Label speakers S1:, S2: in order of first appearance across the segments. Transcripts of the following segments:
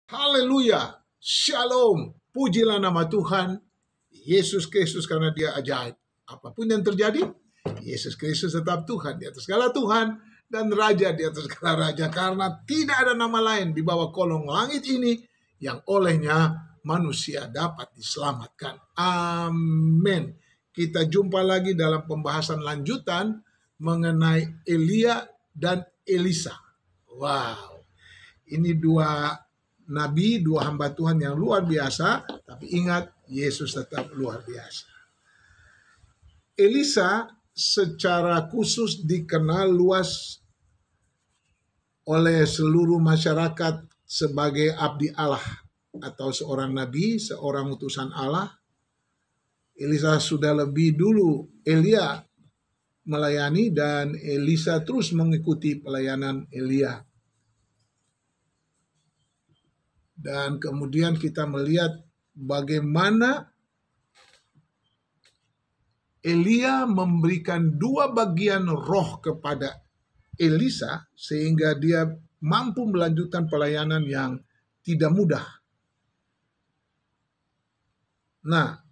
S1: Haleluya. Shalom. Pujilah nama Tuhan Yesus Kristus karena Dia ajaib. Apapun yang terjadi, Yesus Kristus tetap Tuhan di atas segala Tuhan dan Raja di atas segala Raja. Karena tidak ada nama lain di bawah kolong langit ini yang olehnya manusia dapat diselamatkan. Amin. Kita jumpa lagi dalam pembahasan lanjutan mengenai Elia dan Elisa. Wow. Ini dua nabi, dua hamba Tuhan yang luar biasa. Tapi ingat, Yesus tetap luar biasa. Elisa secara khusus dikenal luas oleh seluruh masyarakat sebagai abdi Allah atau seorang nabi, seorang utusan Allah. Elisa sudah lebih dulu Elia melayani dan Elisa terus mengikuti pelayanan Elia. Dan kemudian kita melihat bagaimana Elia memberikan dua bagian roh kepada Elisa sehingga dia mampu melanjutkan pelayanan yang tidak mudah. Nah,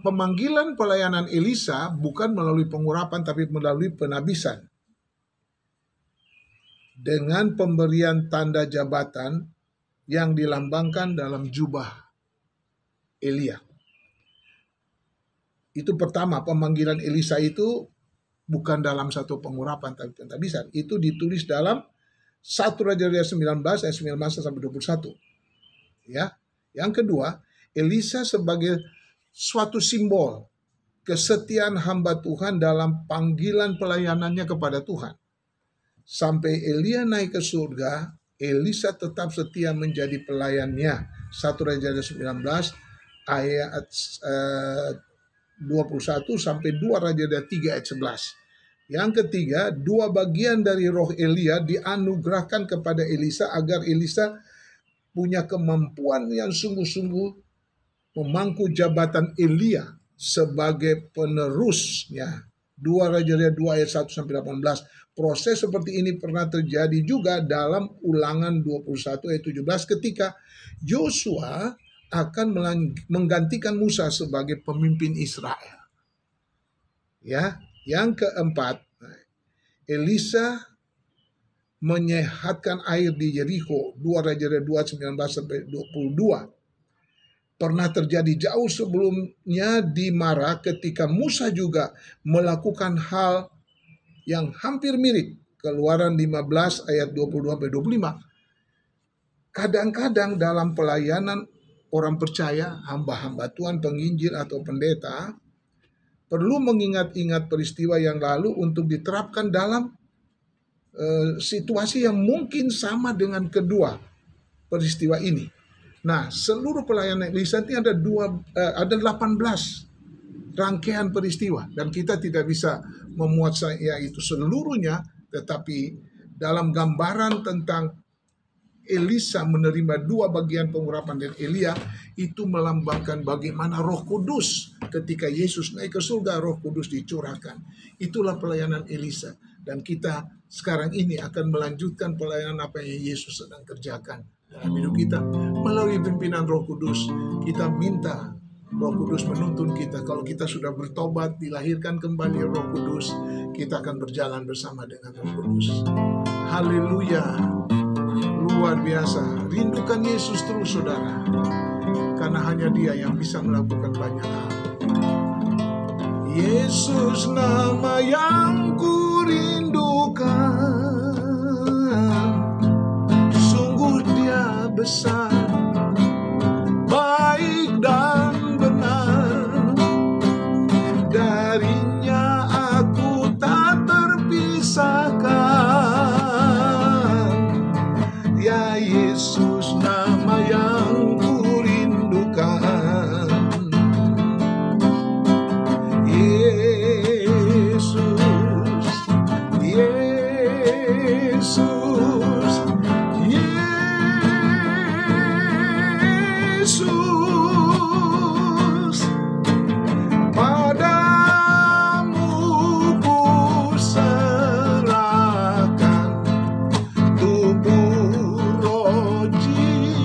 S1: pemanggilan pelayanan Elisa bukan melalui pengurapan tapi melalui penabisan. Dengan pemberian tanda jabatan yang dilambangkan dalam jubah Elia. Itu pertama, pemanggilan Elisa itu bukan dalam satu pengurapan tapi penabisan. Itu ditulis dalam 1 Raja-Raja 19 ayat 19 sampai 21. Ya. Yang kedua, Elisa sebagai suatu simbol kesetiaan hamba Tuhan dalam panggilan pelayanannya kepada Tuhan. Sampai Elia naik ke surga, Elisa tetap setia menjadi pelayannya. 1 Raja-Raja 19 ayat 21 sampai 2 Raja-Raja 3 ayat 11. Yang ketiga, dua bagian dari roh Elia dianugerahkan kepada Elisa agar Elisa punya kemampuan yang sungguh-sungguh memangku jabatan Elia sebagai penerusnya. 2 Raja-Raja 2 ayat 1 sampai 18. Proses seperti ini pernah terjadi juga dalam Ulangan 21 ayat 17 ketika Yosua akan menggantikan Musa sebagai pemimpin Israel. Ya, yang keempat, Elisa menyehatkan air di Yeriko, 2 Raja-Raja 2 19 sampai 22. Pernah terjadi jauh sebelumnya di Mara ketika Musa juga melakukan hal yang hampir mirip. Keluaran 15 ayat 22 sampai 25. Kadang-kadang dalam pelayanan orang percaya, hamba-hamba Tuhan, penginjil atau pendeta perlu mengingat-ingat peristiwa yang lalu untuk diterapkan dalam situasi yang mungkin sama dengan kedua peristiwa ini. Nah, seluruh pelayanan Elisa ini ada 18 rangkaian peristiwa dan kita tidak bisa memuat saya itu seluruhnya, tetapi dalam gambaran tentang Elisa menerima dua bagian pengurapan dan Elia itu melambangkan bagaimana Roh Kudus ketika Yesus naik ke surga, Roh Kudus dicurahkan. Itulah pelayanan Elisa dan kita sekarang ini akan melanjutkan pelayanan apa yang Yesus sedang kerjakan dalam hidup kita melalui pimpinan Roh Kudus. Kita minta Roh Kudus menuntun kita. Kalau kita sudah bertobat, dilahirkan kembali Roh Kudus, kita akan berjalan bersama dengan Roh Kudus. Haleluya. Luar biasa. Rindukan Yesus terus, saudara. Karena hanya Dia yang bisa melakukan banyak hal. Yesus nama yang ku rindukan. Sungguh Dia besar, baik dan benar. Darinya aku tak terpisahkan. Ya Yesus nama yang ku rindukan. Yesus, Yesus, Yesus, padamu ku serahkan tubuh roh jiwa.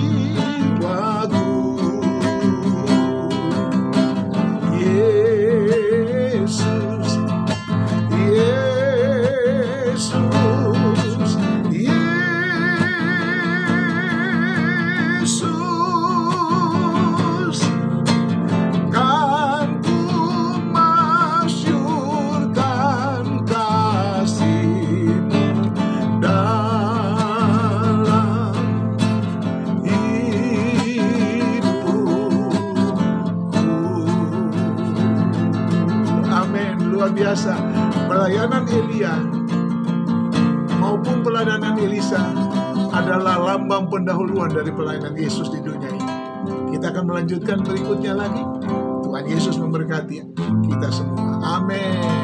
S1: biasa. Pelayanan Elia maupun pelayanan Elisa adalah lambang pendahuluan dari pelayanan Yesus di dunia ini. Kita akan melanjutkan berikutnya lagi. Tuhan Yesus memberkati kita semua. Amin.